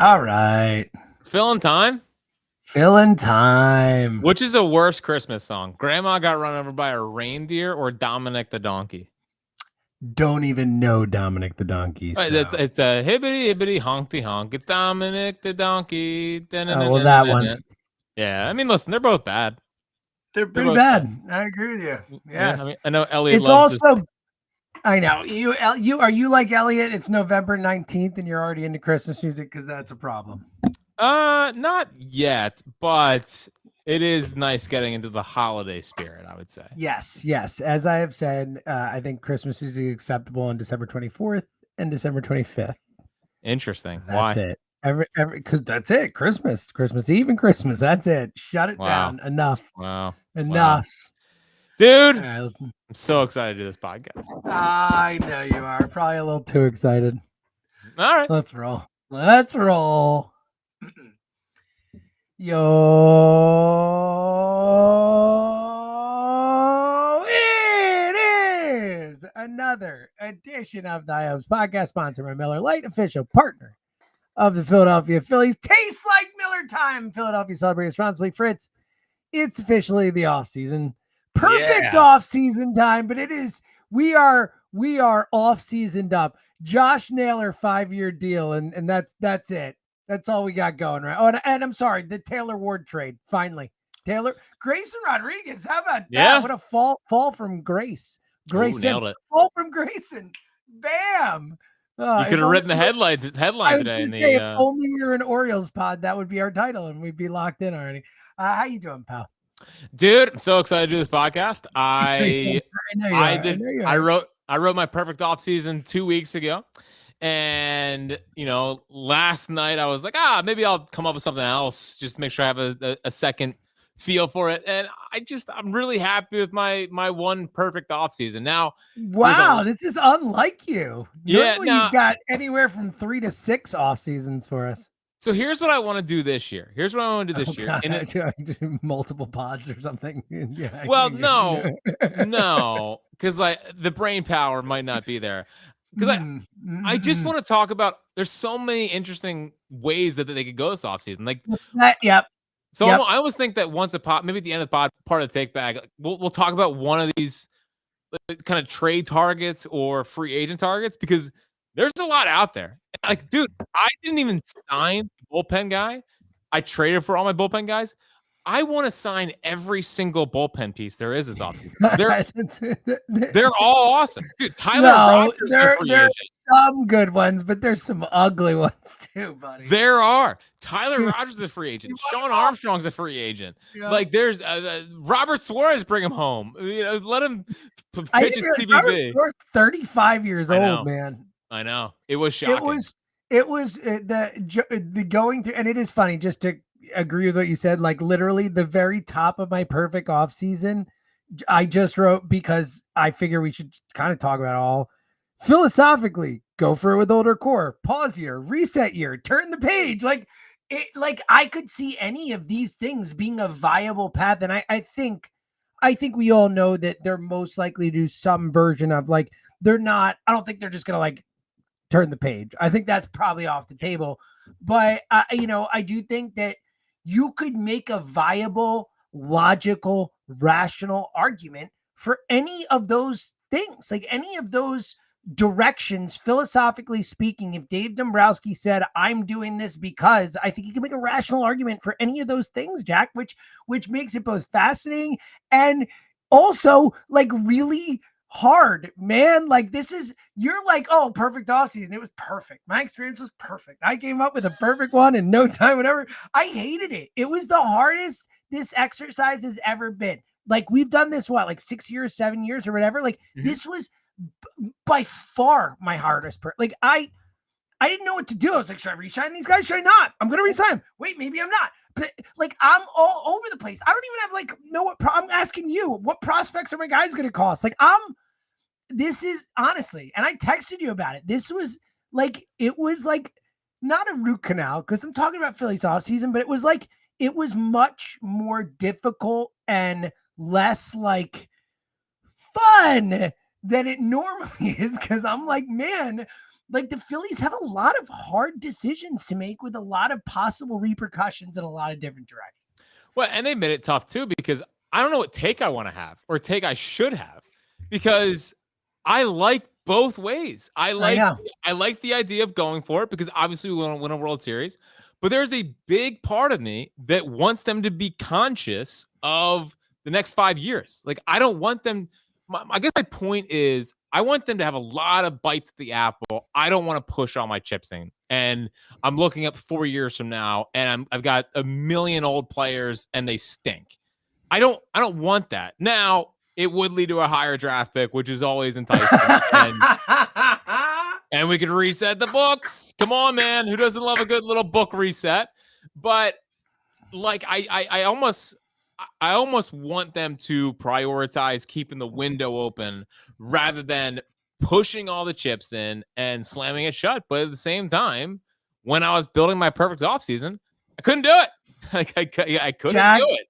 All right. Filling time? Filling time. Which is a worse Christmas song? Grandma Got Run Over by a Reindeer or Dominic the Donkey? Don't even know Dominic the Donkey. So. It's a hibbity hibbity honky honk. It's Dominic the Donkey. Oh, well, that one. Yeah, I mean, listen, they're both bad. They're pretty bad. I agree with you. Yes. Yeah, I know Elliot it's loves also this. I know. You are you like Elliot? It's November 19th and you're already into Christmas music because that's a problem. Not yet, but it is nice getting into the holiday spirit, I would say. Yes. As I have said, I think Christmas music is acceptable on December 24th and December 25th. Interesting. That's Why? it. Every because that's it. Christmas Eve and Christmas. That's it. Shut it down. Enough. Wow. Enough. Dude, I'm so excited to do this podcast. I know you are. Probably a little too excited. All right. Let's roll. Yo, it is another edition of the IO's podcast, sponsored by Miller Lite, official partner of the Philadelphia Phillies. Tastes like Miller time. Philadelphia, celebrate responsibly. Fritz, it's officially the offseason. Perfect off-season time, but it is. We are off-seasoned up. Josh Naylor 5-year deal, and that's it. That's all we got going, right? Oh, and I'm sorry, the Taylor Ward trade. Finally, Grayson Rodriguez. How about that? What a fall from Grace. Grayson nailed it. Fall from Grayson. Bam. You could have written the headline today. If only we were an Orioles pod, that would be our title, and we'd be locked in already. How you doing, pal? Dude, I'm so excited to do this podcast. I wrote my perfect off season 2 weeks ago. And, last night I was like, maybe I'll come up with something else just to make sure I have a second feel for it. And I'm really happy with my one perfect off season. Now, wow, this is unlike you. Normally you've got anywhere from 3 to 6 off seasons for us. So here's what I want to do this year. Multiple pods or something. Yeah. Well, no, because the brain power might not be there. Because I just want to talk about. There's so many interesting ways that they could go this offseason. So I always think that once a pod, maybe at the end of the pod, part of the take bag, we'll talk about one of these kind of trade targets or free agent targets because there's a lot out there. Like, dude, I didn't even sign the bullpen guy. I traded for all my bullpen guys. I want to sign every single bullpen piece there is this offseason. They're all awesome. Dude, Tyler Rogers is a free agent. Some good ones, but there's some ugly ones too, buddy. There are. Tyler Rogers is a free agent. Sean Armstrong's a free agent. Yeah. Like, there's Robert Suarez, bring him home. Let him pitch his TBB. Robert 35 years old, man. I know. It was shocking. It was the going to, and it is funny just to agree with what you said. Like literally the very top of my perfect off season, I just wrote because I figure we should kind of talk about it all philosophically. Go for it with older core, pause year, reset year, turn the page. Like I could see any of these things being a viable path, and I think we all know that they're most likely to do some version of they're not. I don't think they're just gonna turn the page. I think that's probably off the table, but I do think that you could make a viable, logical, rational argument for any of those things, like any of those directions, philosophically speaking. If Dave Dombrowski said, I'm doing this because, I think you can make a rational argument for any of those things, Jack, which makes it both fascinating and also really hard, man. You're oh, perfect offseason. It was perfect. My experience was perfect. I came up with a perfect one in no time, whatever. I hated it. It was the hardest this exercise has ever been. We've done this, 6 years, 7 years or whatever. This was by far my hardest. I didn't know what to do. I was like, should I re-sign these guys? Should I not? I'm going to re-sign them. Wait, maybe I'm not. But I'm all over the place. I don't even have know what I'm asking you. What prospects are my guys going to cost? This is honestly, and I texted you about it. This was it was not a root canal because I'm talking about Phillies off season, but it was much more difficult and less fun than it normally is. Cause I'm man, like the Phillies have a lot of hard decisions to make with a lot of possible repercussions in a lot of different directions. Well, and they made it tough too, because I don't know what take I want to have or take I should have, because I like both ways. I like the idea of going for it because obviously we want to win a World Series, but there's a big part of me that wants them to be conscious of the next 5 years. Like, I don't want them. I guess my point is I want them to have a lot of bites at the apple. I don't want to push all my chips in. And I'm looking up 4 years from now, and I've got a million old players, and they stink. I don't want that. Now, it would lead to a higher draft pick, which is always enticing. and we could reset the books. Come on, man. Who doesn't love a good little book reset? But like, I almost want them to prioritize keeping the window open rather than pushing all the chips in and slamming it shut. But at the same time, when I was building my perfect offseason, I couldn't do it. Like, I couldn't do it.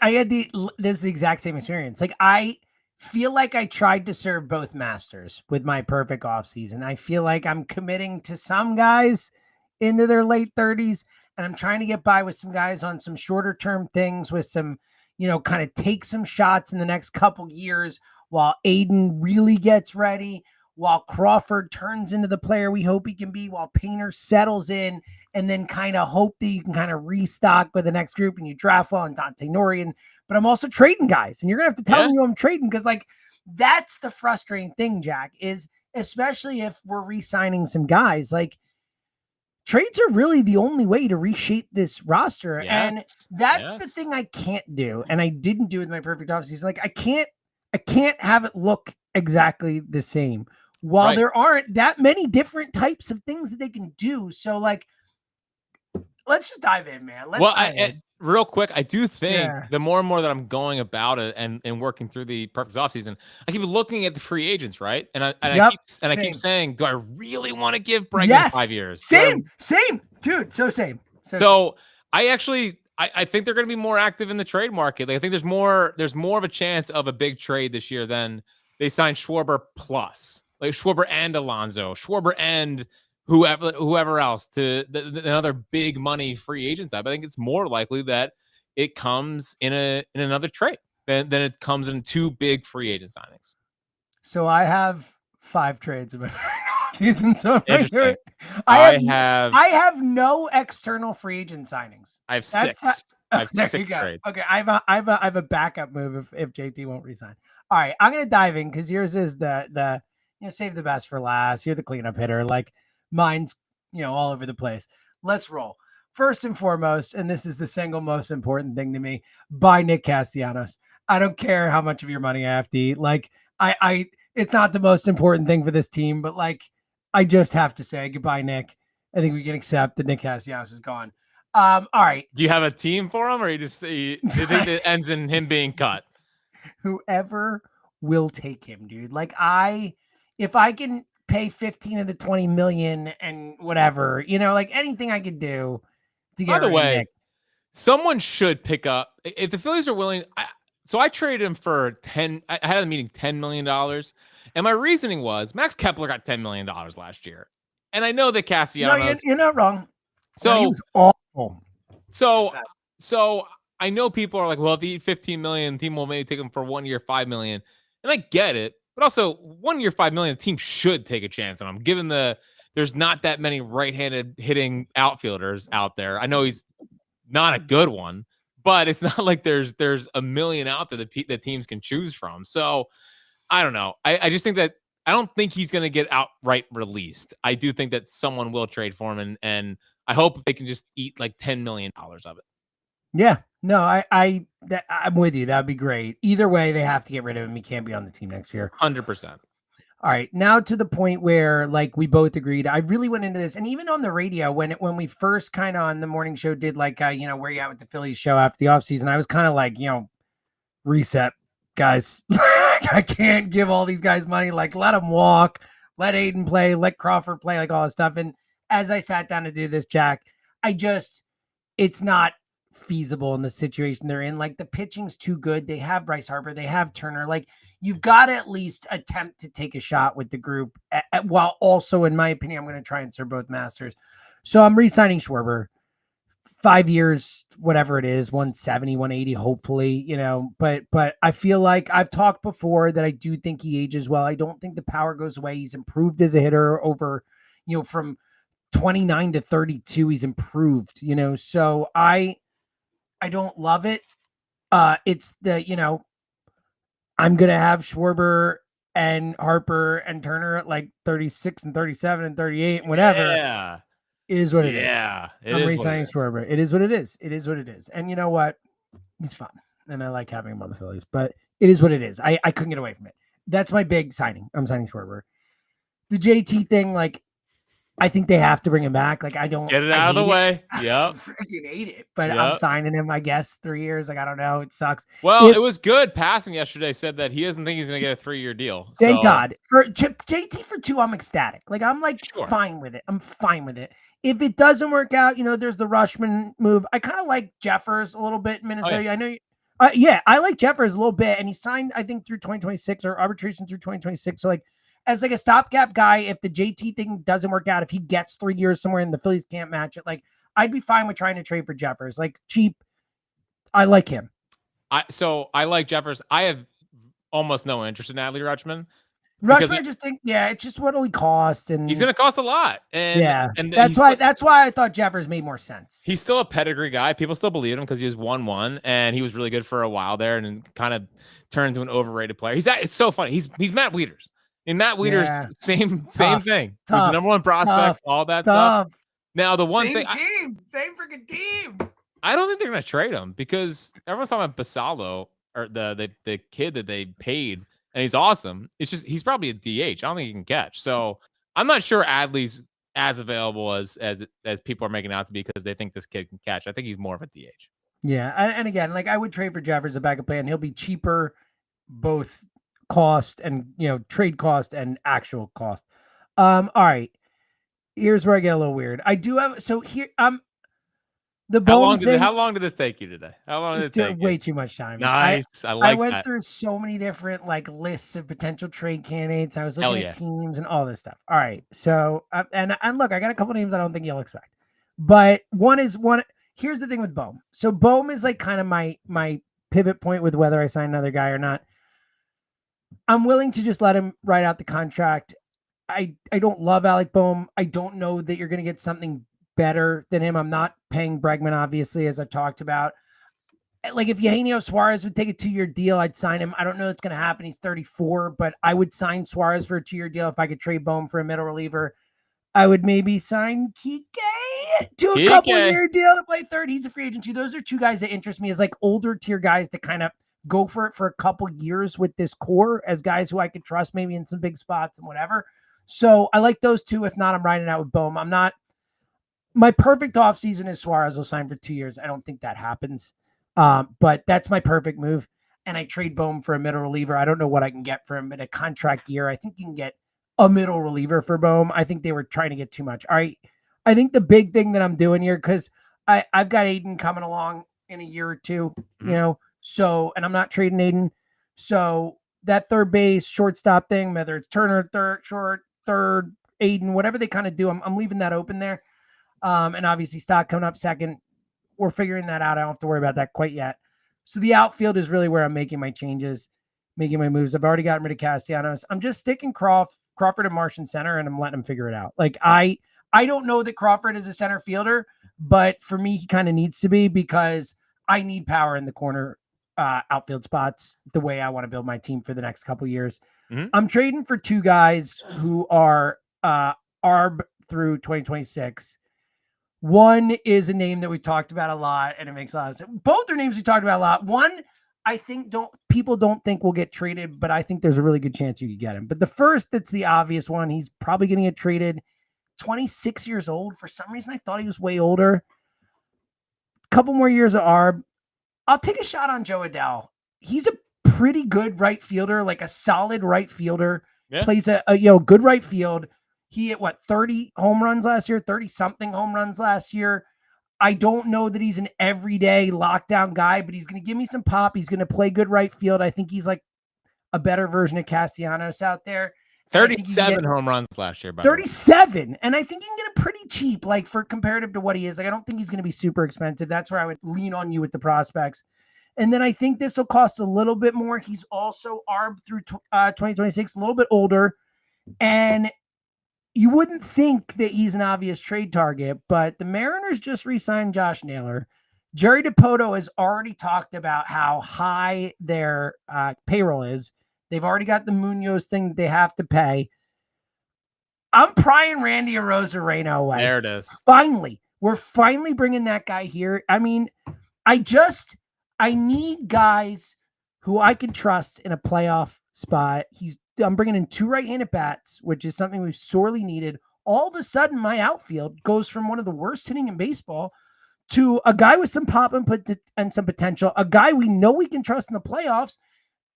I had this exact same experience. Like, I feel like I tried to serve both masters with my perfect offseason. I feel like I'm committing to some guys into their late 30s, and I'm trying to get by with some guys on some shorter term things with some, kind of take some shots in the next couple years while Aiden really gets ready, while Crawford turns into the player we hope he can be, while Painter settles in, and then kind of hope that you can kind of restock with the next group and you draft well and Dante Norian. But I'm also trading guys, and you're going to have to tell me who I'm trading, because like, that's the frustrating thing, Jack, is especially if we're re-signing some guys, like, trades are really the only way to reshape this roster. Yes, and that's the thing I can't do. And I didn't do with my perfect offseason. Like, I can't have it look exactly the same while there aren't that many different types of things that they can do. So like, let's just dive in, man. Real quick, I do think the more and more that I'm going about it and working through the perfect offseason, I keep looking at the free agents, right? And I keep saying, do I really want to give Bregman 5 years? Same, dude. Same. So I actually I think they're going to be more active in the trade market. Like, I think there's more of a chance of a big trade this year than they signed Schwarber plus, like Schwarber and Alonso, Schwarber and whoever else to another big money free agent side. But I think it's more likely that it comes in another trade than it comes in two big free agent signings. So I have 5 trades in my season. So I have no external free agent signings. I have 6. I have 6 trades. Okay, I have a backup move if JT won't resign. All right, I'm gonna dive in because yours is the save the best for last. You're the cleanup hitter. Like, mine's all over the place. Let's roll. First and foremost, and this is the single most important thing to me, buy Nick Castellanos. I don't care how much of your money I have to eat. Like, I it's not the most important thing for this team, but like, I just have to say goodbye, Nick. I think we can accept that Nick Castellanos is gone. All right. Do you have a team for him, or you think it ends in him being cut? Whoever will take him, dude. Like, if I can pay 15 of the 20 million and whatever, like anything I could do to get. By the way, Nick. Someone should pick up if the Phillies are willing. So I traded him for 10. I had a meeting $10 million, and my reasoning was Max Kepler got $10 million last year, and I know that Castellanos. No, you're not wrong. So he was awful. So I know people are like, well, if they eat 15 million, the team will maybe take him for 1 year, $5 million, and I get it. But also, 1 year, $5 million, a team should take a chance on him, given there's not that many right-handed hitting outfielders out there. I know he's not a good one, but it's not like there's a million out there that teams can choose from. So I don't know. I just think that I don't think he's going to get outright released. I do think that someone will trade for him, and I hope they can just eat like $10 million of it. Yeah. No, I'm with you. That'd be great. Either way, they have to get rid of him. He can't be on the team next year. 100%. All right. Now to the point where like we both agreed. I really went into this, and even on the radio when we first kind of on the morning show did like where you at with the Phillies show after the offseason, I was kind of like, reset, guys. I can't give all these guys money. Like, let them walk, let Aiden play, let Crawford play, like all this stuff. And as I sat down to do this, Jack, it's not feasible in the situation they're in. Like the pitching's too good. They have Bryce Harper. They have Turner. Like you've got to at least attempt to take a shot with the group while also, in my opinion, I'm going to try and serve both masters. So I'm re-signing Schwarber. 5 years, whatever it is, 170, 180, hopefully, but I feel like I've talked before that I do think he ages well. I don't think the power goes away. He's improved as a hitter over, from 29 to 32, he's improved, so I don't love it. It's the, I'm going to have Schwarber and Harper and Turner at like 36 and 37 and 38 and whatever. Yeah. It is what it is. Yeah, I'm re-signing Schwarber. It is what it is. It is what it is. And you know what? He's fun. And I like having him on the Phillies, but it is what it is. I couldn't get away from it. That's my big signing. I'm signing Schwarber. The JT thing, like, I think they have to bring him back. Like, I don't get it out of the way. Yep. I freaking hate it. But I'm signing him, I guess, 3 years. Like, I don't know. It sucks. Well, it was good. Passing yesterday said that he doesn't think he's going to get a 3-year deal. Thank God. For JT for 2, I'm ecstatic. Like, I'm like fine with it. I'm fine with it. If it doesn't work out, there's the Rushman move. I kind of like Jeffers a little bit in Minnesota. Oh, yeah. I know I like Jeffers a little bit. And he signed, I think, through 2026 or arbitration through 2026. So, like, as like a stopgap guy, if the JT thing doesn't work out, if he gets 3 years somewhere and the Phillies can't match it, like, I'd be fine with trying to trade for Jeffers. Like, cheap. I like him. I like Jeffers. I have almost no interest in Adley Rutschman. Rutschman, I just think, it's just what'll he cost, and he's going to cost a lot. And that's why I thought Jeffers made more sense. He's still a pedigree guy. People still believe him because he was 1-1, and he was really good for a while there, and kind of turned into an overrated player. It's so funny. He's Matt Wieters. And Matt Wieters, same thing. He's the number one prospect, all that stuff. Now the one thing, same freaking team. I don't think they're going to trade him because everyone's talking about Basallo or the kid that they paid. And he's awesome. It's just he's probably a DH. I don't think he can catch. So I'm not sure Adley's as available as people are making out to be because they think this kid can catch. I think he's more of a DH. Yeah, and again, like I would trade for Jeffers a backup plan. He'll be cheaper, both cost and trade cost and actual cost. All right. Here's where I get a little weird. I do have the Bone thing. How long did this take you today? How long did it take? Way too much time. Nice. I went through so many different like lists of potential trade candidates. I was looking at teams and all this stuff. All right. So and look, I got a couple names I don't think you'll expect, but one. Here's the thing with Bohm. So Bohm is like kind of my pivot point with whether I sign another guy or not. I'm willing to just let him write out the contract. I don't love Alec Bohm. I don't know that you're going to get something better than him. I'm not paying Bregman, obviously, as I've talked about. Like if Eugenio Suarez would take a 2-year deal, I'd sign him. I don't know that's going to happen. He's 34, but I would sign Suarez for a 2-year deal if I could trade Bohm for a middle reliever. I would maybe sign Kike to a couple-year deal to play third. He's a free agent too. Those are two guys that interest me as like older tier guys to kind of go for it for a couple years with this core as guys who I could trust maybe in some big spots and whatever. So I like those two. If not, I'm riding out with Bohm. My perfect offseason is Suarez will sign for 2 years. I don't think that happens. But that's my perfect move. And I trade Bohm for a middle reliever. I don't know what I can get for him in a contract year. I think you can get a middle reliever for Bohm. I think they were trying to get too much. All right. I think the big thing that I'm doing here, because I've got Aiden coming along in a year or two, so, and I'm not trading Aiden. So that third base, shortstop thing, whether it's Turner, third, Aiden, whatever they kind of do, I'm leaving that open there. And obviously Stock coming up second. We're figuring that out. I don't have to worry about that quite yet. So the outfield is really where I'm making my changes, making my moves. I've already gotten rid of Castellanos. I'm just sticking Crawford and Martian center, and I'm letting him figure it out. Like I don't know that Crawford is a center fielder, but for me, he kind of needs to be because I need power in the corner outfield spots the way I want to build my team for the next couple years. Mm-hmm. I'm trading for two guys who are ARB through 2026. One is a name that we talked about a lot, and it makes a lot of sense. Both are names we talked about a lot. One, I think people don't think will get traded, but I think there's a really good chance you could get him. But the first, that's the obvious one. He's probably going to get traded. 26 years old. For some reason, I thought he was way older. A couple more years of ARB. I'll take a shot on Joe Adell. He's a pretty good right fielder, like a solid right fielder. Yeah. Plays a good right field. He hit 30 home runs last year, 30 something home runs last year. I don't know that he's an everyday lockdown guy, but he's going to give me some pop. He's going to play good right field. I think he's like a better version of Castellanos out there. 37 home runs last year, by 37. And I think you can get him pretty cheap, like for comparative to what he is. Like, I don't think he's going to be super expensive. That's where I would lean on you with the prospects. And then I think this will cost a little bit more. He's also ARB through 2026, a little bit older. And you wouldn't think that he's an obvious trade target, but the Mariners just re-signed Josh Naylor. Jerry DiPoto has already talked about how high their payroll is. They've already got the Munoz thing that they have to pay. I'm prying Randy Arozarena away. There it is. Finally. We're finally bringing that guy here. I mean, I need guys who I can trust in a playoff spot. I'm bringing in 2 right-handed bats, which is something we've sorely needed. All of a sudden, my outfield goes from one of the worst hitting in baseball to a guy with some pop and some potential, a guy we know we can trust in the playoffs,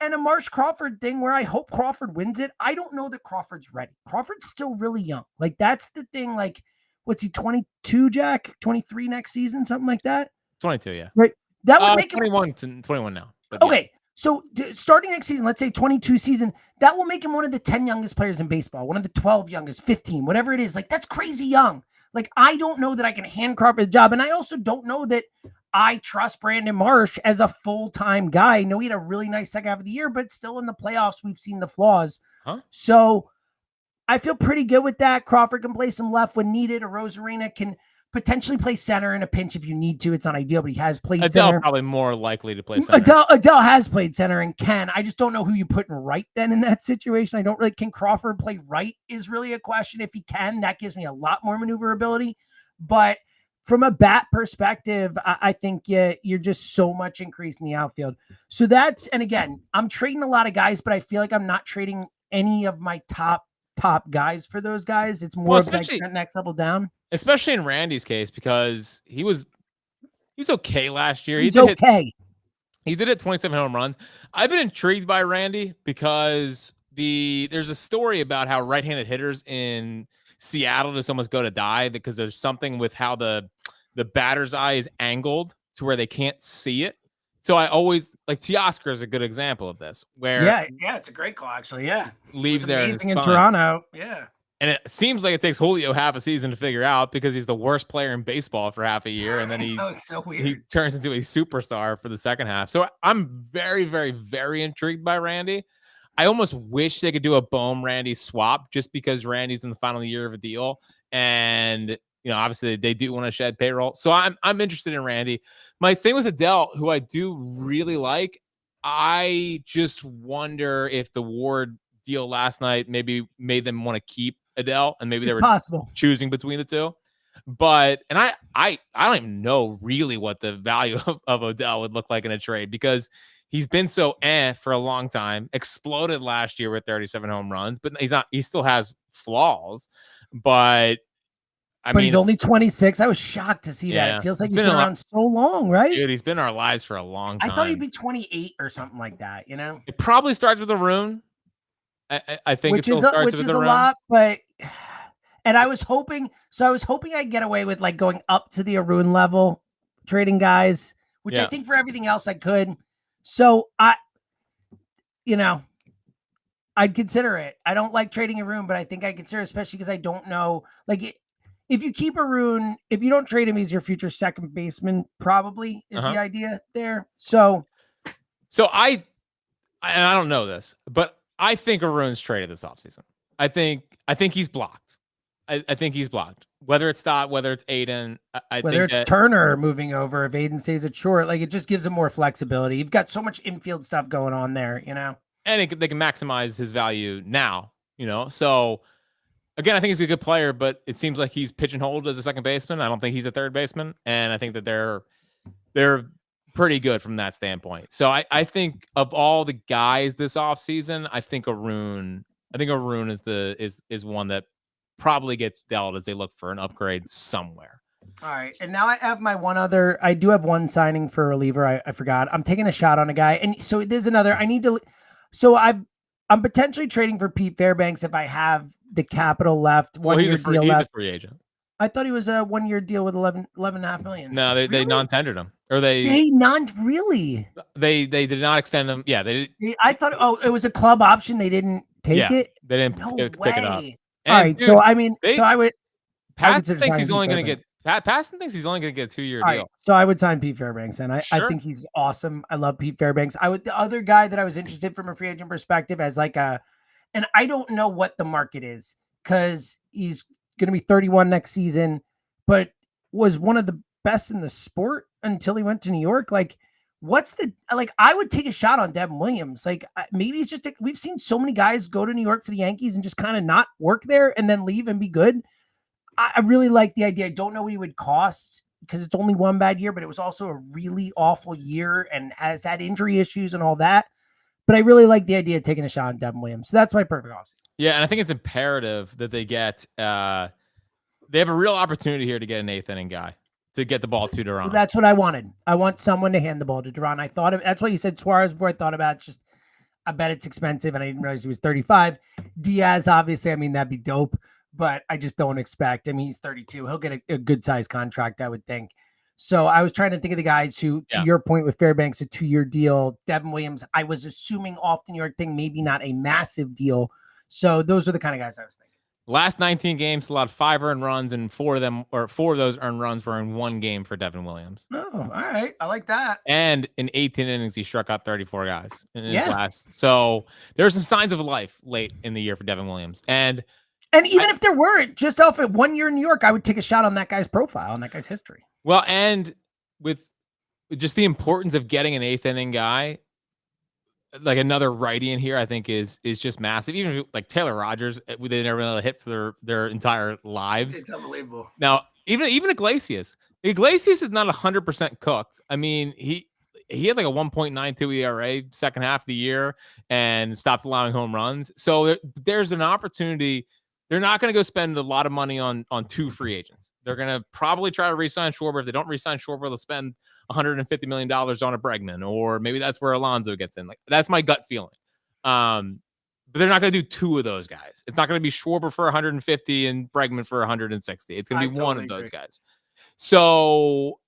and a Marsh Crawford thing where I hope Crawford wins it. I don't know that Crawford's ready. Crawford's still really young. Like, that's the thing. Like, what's he, 22, Jack? 23 next season? Something like that? 22, yeah. Right. That would make 21 now. Okay. Yes. So starting next season, let's say 22 season, that will make him one of the 10 youngest players in baseball, one of the 12 youngest, 15, whatever it is. Like, that's crazy young. Like, I don't know that I can hand Crawford the job. And I also don't know that I trust Brandon Marsh as a full-time guy. I know he had a really nice second half of the year, but still in the playoffs, we've seen the flaws. So I feel pretty good with that. Crawford can play some left when needed. Arozarena can potentially play center in a pinch if you need to. It's not ideal, but he has played center. Probably more likely to play center. Adele has played center and can. I just don't know who you put in right then in that situation. I don't really, can Crawford play right is really a question. If he can, that gives me a lot more maneuverability. But from a bat perspective, I think you're just so much increase in the outfield. So that's, and again, I'm trading a lot of guys, but I feel like I'm not trading any of my top guys for those guys. It's more of like next level down. Especially in Randy's case, because he was okay last year. He's okay. He did hit 27 home runs. I've been intrigued by Randy because there's a story about how right-handed hitters in Seattle just almost go to die because there's something with how the batter's eye is angled to where they can't see it. So I always like Teoscar is a good example of this. Where yeah, it's a great call actually. Yeah, leaves there amazing in Toronto. Yeah. And it seems like it takes Julio half a season to figure out because he's the worst player in baseball for half a year. And then it's so weird. He turns into a superstar for the second half. So I'm very, very, very intrigued by Randy. I almost wish they could do a Bohm Randy swap just because Randy's in the final year of a deal. And, obviously they do want to shed payroll. So I'm interested in Randy. My thing with Adele, who I do really like, I just wonder if the Ward deal last night maybe made them want to keep Adele, and maybe they were choosing between the two. But I don't even know really what the value of Odell would look like in a trade because he's been so for a long time. Exploded last year with 37 home runs, but he still has flaws. But I mean, he's only 26. I was shocked to see that. It feels like he's been around so long, right? Dude, he's been in our lives for a long time. I thought he'd be 28 or something like that. It probably starts with Arun. I think it still starts with the run. Lot, but and I was hoping I'd get away with like going up to the Arun level, trading guys, which I think for everything else I could. So I'd consider it. I don't like trading Arun, but I think I'd consider it, especially because I don't know, like if you keep Arun, if you don't trade him, he's your future second baseman, probably is the idea there. So I don't know this, but I think Arun's traded this offseason. I think he's blocked. I think he's blocked. Whether it's Stott, whether it's Aiden, whether it's Turner moving over, if Aiden stays at short, like it just gives him more flexibility. You've got so much infield stuff going on there, And they can maximize his value now, So again, I think he's a good player, but it seems like he's pigeonholed as a second baseman. I don't think he's a third baseman, and I think that they're pretty good from that standpoint. So I think of all the guys this offseason, I think Arun is one that probably gets dealt as they look for an upgrade somewhere. All right. And now I have I do have one signing for a reliever. I forgot. I'm taking a shot on a guy. And so there's another, I'm potentially trading for Pete Fairbanks if I have the capital left. He's a free agent. I thought he was a 1-year deal with 11.5 million. No, they Really? non-tendered him, or They not really. they did not extend him. Yeah, I thought, it was a club option. They didn't take yeah, it. they didn't No pick it up. way. All And right, dude, so I mean, they I would Paston consider thinks signing he's Pete only going to Fairbanks. get Paston thinks he's only going to get a 2-year All deal. right, so I would sign Pete Fairbanks, and I Sure. think he's awesome. I love Pete Fairbanks. The other guy that I was interested from a free agent perspective as like and I don't know what the market is because he's going to be 31 next season, but was one of the best in the sport until he went to New York. Like, I would take a shot on Devin Williams. Like, maybe it's just, we've seen so many guys go to New York for the Yankees and just kind of not work there and then leave and be good. I really like the idea. I don't know what he would cost because it's only one bad year, but it was also a really awful year and has had injury issues and all that. But I really like the idea of taking a shot on Devin Williams. So that's my perfect offseason. Yeah, and I think it's imperative that they get they have a real opportunity here to get an 8th inning guy to get the ball to Duran. Well, that's what I wanted. I want someone to hand the ball to Duran. I thought that's why you said Suarez before. I thought about it. It's just, I bet it's expensive, and I didn't realize he was 35. Diaz, obviously, I mean, that'd be dope, but I just don't expect. I mean, he's 32. He'll get a good sized contract, I would think. So I was trying to think of the guys who, to your point with Fairbanks, a 2-year deal. Devin Williams, I was assuming off the New York thing, maybe not a massive deal. So those are the kind of guys I was thinking. Last 19 games allowed 5 earned runs, and 4 of those earned runs were in one game for Devin Williams. Oh, all right. I like that. And in 18 innings, he struck out 34 guys in his last. So there's some signs of life late in the year for Devin Williams. And even if there weren't, just off at 1 year in New York, I would take a shot on that guy's profile, on that guy's history. Well, and with just the importance of getting an 8th inning guy, like another righty in here, I think is just massive. Even like Taylor Rogers, they never been able to hit for their entire lives. It's unbelievable. Now, even Iglesias is not 100% cooked. I mean, he had like a 1.92 ERA second half of the year and stopped allowing home runs. So there's an opportunity. They're not going to go spend a lot of money on 2 free agents. They're going to probably try to re-sign Schwarber. If they don't re-sign Schwarber, they'll spend $150 million on a Bregman, or maybe that's where Alonso gets in. Like, that's my gut feeling. But they're not going to do 2 of those guys. It's not going to be Schwarber for 150 and Bregman for 160. It's going to be one of those guys. So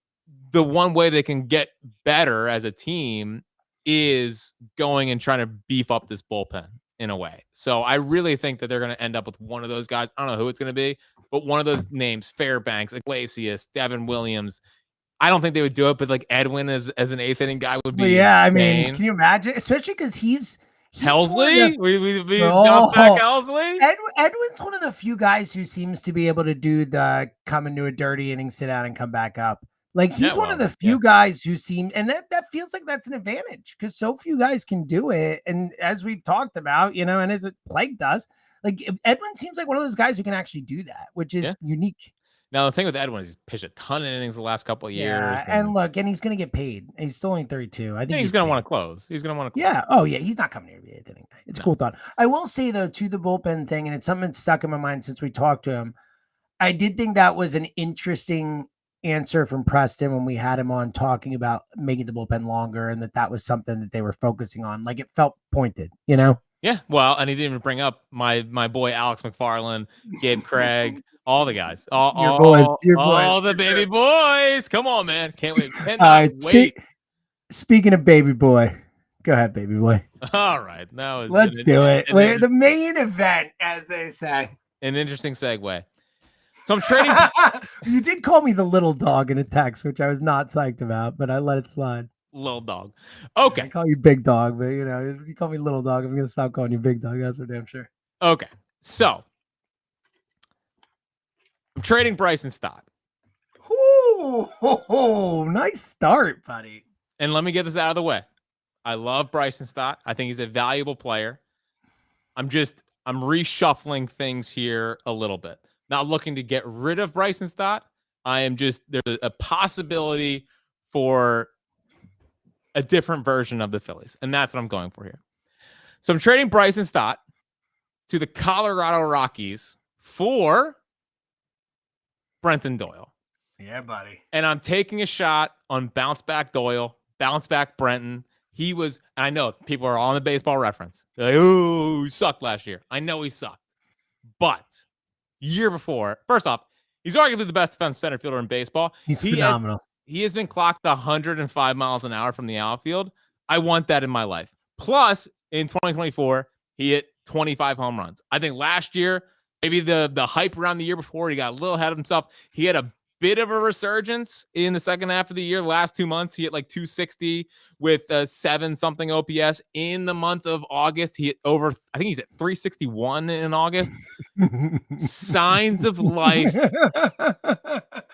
the one way they can get better as a team is going and trying to beef up this bullpen in a way. So I really think that they're going to end up with one of those guys. I don't know who it's going to be, but one of those names: Fairbanks, Iglesias, Devin Williams. I don't think they would do it, but like Edwin as an 8th inning guy would be. Yeah, insane. I mean, can you imagine? Especially because he's Helsley. We bounce back Helsley. Edwin's one of the few guys who seems to be able to do the come into a dirty inning, sit down, and come back up. Like, he's one of the few guys who seem, and that feels like that's an advantage because so few guys can do it. And as we've talked about, and as it plagued us, like Edwin seems like one of those guys who can actually do that, which is unique. Now, the thing with Edwin is he's pitched a ton of innings the last couple of years. Yeah, and look, and he's going to get paid. He's still only 32. I think he's going to want to close. He's going to want to close. Yeah. Oh, yeah. He's not coming here to be 8th inning guy. It's a cool thought. I will say, though, to the bullpen thing, and it's something that's stuck in my mind since we talked to him, I did think that was an interesting answer from Preston when we had him on talking about making the bullpen longer, and that was something that they were focusing on. Like, it felt pointed, Yeah, well, and he didn't even bring up my boy Alex McFarland, Gabe Craig, all the guys, all the baby boys. Come on, man, can't wait. Cannot wait. Speaking of baby boy, go ahead, baby boy. All right, now let's do it. The main event, as they say. An interesting segue. So I'm trading. You did call me the little dog in a text, which I was not psyched about, but I let it slide. Little dog. Okay. I call you big dog, but if you call me little dog, I'm going to stop calling you big dog. That's for damn sure. Okay. So I'm trading Bryson Stott. Ooh, nice start, buddy. And let me get this out of the way. I love Bryson Stott. I think he's a valuable player. I'm reshuffling things here a little bit. Not looking to get rid of Bryson Stott. There's a possibility for a different version of the Phillies. And that's what I'm going for here. So I'm trading Bryson Stott to the Colorado Rockies for Brenton Doyle. Yeah, buddy. And I'm taking a shot on bounce back Doyle, bounce back Brenton. I know people are on the baseball reference. They're like, oh, he sucked last year. I know he sucked. But year before, first off, He's arguably the best defensive center fielder in baseball. He's phenomenal. He has been clocked 105 miles an hour from the outfield. I want that in my life. Plus, in 2024, he hit 25 home runs. I think last year, maybe the hype around the year before, he got a little ahead of himself. He had a bit of a resurgence in the second half of the year. The last 2 months, he hit like 260 with 7-something OPS. In the month of August, he hit over, I think he's at 361 in August. Signs of life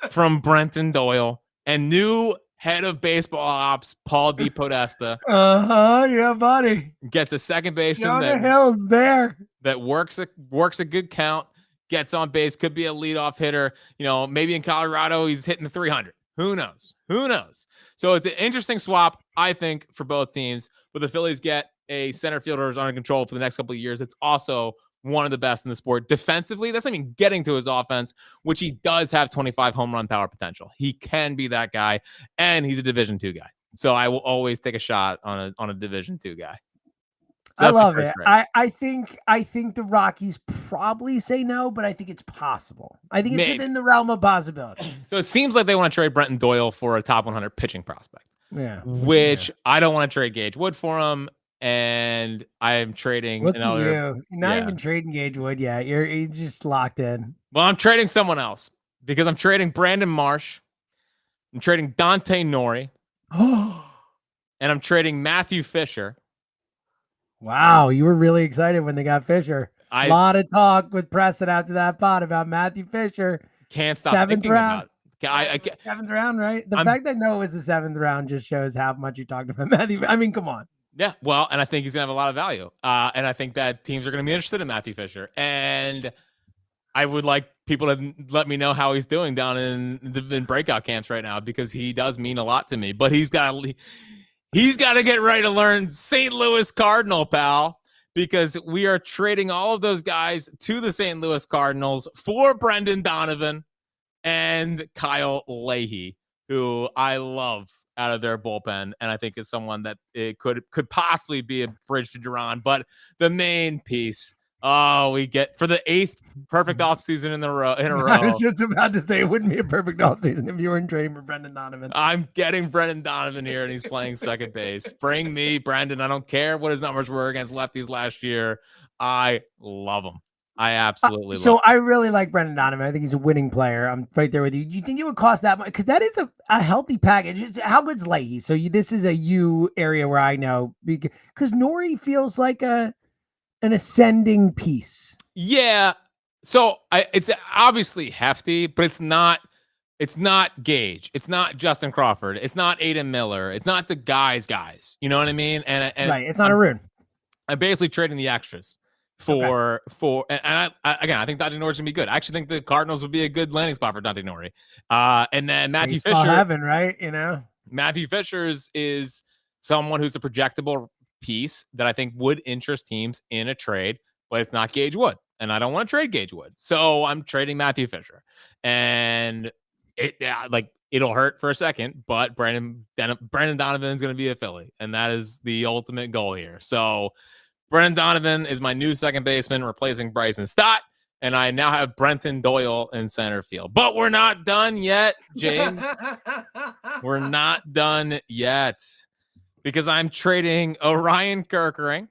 from Brenton Doyle and new head of baseball ops, Paul DePodesta. Yeah, buddy. Gets a second baseman the Hills there. That works a good count, gets on base, could be a leadoff hitter. Maybe in Colorado he's hitting the 300. Who knows? So it's an interesting swap, I think, for both teams. But the Phillies get a center fielder who's under control for the next couple of years. It's also one of the best in the sport. Defensively, that's not even getting to his offense, which he does have 25 home run power potential. He can be that guy, and he's a Division II guy. So I will always take a shot on a Division II guy. So I love it. I think the Rockies probably say no, but I think it's possible. I think it's within the realm of possibility. So it seems like they want to trade Brenton Doyle for a top 100 pitching prospect. Yeah. Which I don't want to trade Gage Wood for him. And I am trading another. You're not even trading Gage Wood yet. You're just locked in. Well, I'm trading someone else because I'm trading Brandon Marsh. I'm trading Dante Nori. And I'm trading Matthew Fisher. Wow, you were really excited when they got Fisher. A lot of talk with Preston after that pod about Matthew Fisher. Can't stop thinking about it. Seventh round, right? The fact that no was the 7th round just shows how much you talked about Matthew. I mean, come on. Yeah, well, and I think he's going to have a lot of value. And I think that teams are going to be interested in Matthew Fisher. And I would like people to let me know how he's doing down in breakout camps right now, because he does mean a lot to me. But he's got to get ready to learn St. Louis Cardinal, pal, because we are trading all of those guys to the St. Louis Cardinals for Brendan Donovan and Kyle Leahy, who I love out of their bullpen, and I think is someone that it could possibly be a bridge to Duran. But the main piece, we get for the 8th perfect offseason in a row. I was just about to say it wouldn't be a perfect offseason if you weren't trading for Brendan Donovan. I'm getting Brendan Donovan here, and he's playing second base. Bring me Brendan. I don't care what his numbers were against lefties last year. I love him. I absolutely love him. I really like Brendan Donovan. I think he's a winning player. I'm right there with you. Do you think it would cost that much? Because that is a healthy package. How good's Leahy? So this is a you area where I know, because Nori feels like an ascending piece. Yeah. So it's obviously hefty, but it's not Gage. It's not Justin Crawford. It's not Aiden Miller. It's not the guys. You know what I mean? And right. It's not a rune. I'm basically trading the extras for I think Dante Nori's gonna be good. I actually think the Cardinals would be a good landing spot for Dante Nori. And then Matthew Fisher, heaven, right? Matthew Fisher is someone who's a projectable piece that I think would interest teams in a trade, but it's not Gage Wood, and I don't want to trade Gage Wood, so I'm trading Matthew Fisher. And it'll hurt for a second, but Brandon Donovan is going to be a Philly, and that is the ultimate goal here. So Brendan Donovan is my new second baseman, replacing Bryson Stott, and I now have Brenton Doyle in center field. But we're not done yet, James. We're not done yet, because I'm trading Orion Kerkering.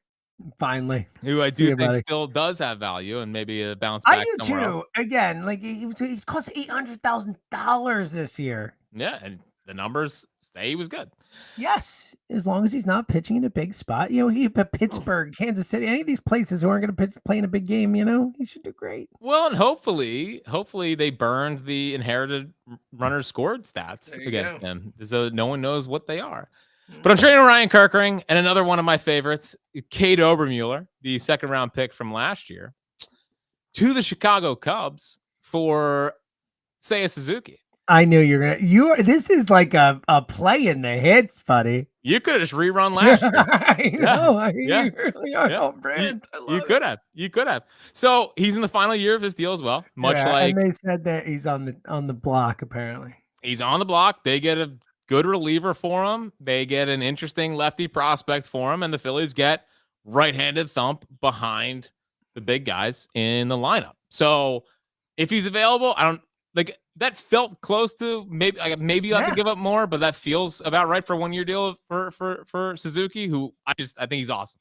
Finally. Who I do think still does have value and maybe a bounce back. I do too. Else. Again, he's cost $800,000 this year. Yeah, and the numbers say he was good. Yes, as long as he's not pitching in a big spot. He Pittsburgh, Kansas City, any of these places who aren't going to play in a big game, he should do great. Well, and hopefully they burned the inherited runners scored stats against him, so no one knows what they are. But I'm trading Ryan Kerkering and another one of my favorites, Cade Obermueller, the second-round pick from last year, to the Chicago Cubs for Seiya Suzuki. I knew this is like a play in the hits, buddy. You could have just rerun last year. I know. You really are on brand. You could have. So he's in the final year of his deal as well. And they said that he's on the block, apparently. He's on the block. They get a good reliever for him. They get an interesting lefty prospect for him, and the Phillies get right-handed thump behind the big guys in the lineup. So if he's available, like that felt close to maybe you have to give up more, but that feels about right for 1 year deal for Suzuki, who I think he's awesome.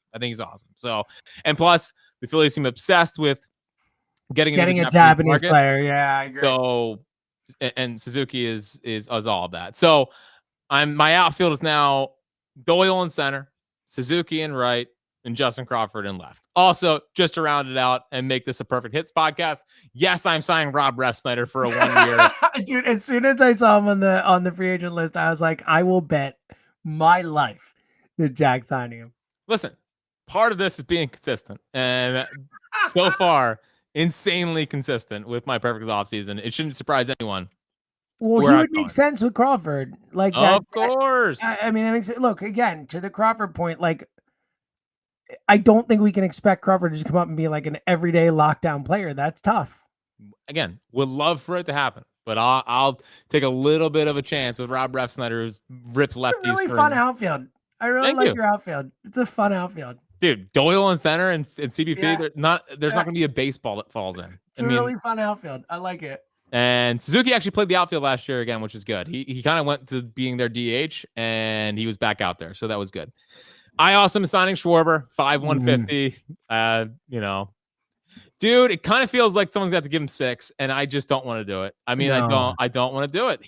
So, and plus the Phillies seem obsessed with getting a Japanese player. Yeah, I agree. So, and Suzuki is all of that. So my outfield is now Doyle in center, Suzuki in right, and Justin Crawford in left. Also, just to round it out and make this a perfect hits podcast, yes, I'm signing Rob Refsnyder for a 1 year. Dude, as soon as I saw him on the free agent list, I was like, I will bet my life that Jack's signing him. Listen, part of this is being consistent, and so far, insanely consistent with my perfect offseason. It shouldn't surprise anyone. Well, he would make sense with Crawford. Like that. Of course. I mean, that makes it look again to the Crawford point. Like, I don't think we can expect Crawford to just come up and be like an everyday lockdown player. That's tough. Again, would love for it to happen, but I'll take a little bit of a chance with Rob Refsnyder, who's ripped lefties. It's a really fun outfield. I really like your outfield. It's a fun outfield. Dude, Doyle in center and CBP, there's not going to be a baseball that falls in. It's a really fun outfield. I like it. And Suzuki actually played the outfield last year again, which is good. He kind of went to being their DH, and he was back out there, so that was good. I also am signing Schwarber, 5/150. Dude, it kind of feels like someone's got to give him 6, and I just don't want to do it. I mean, no. I don't want to do it.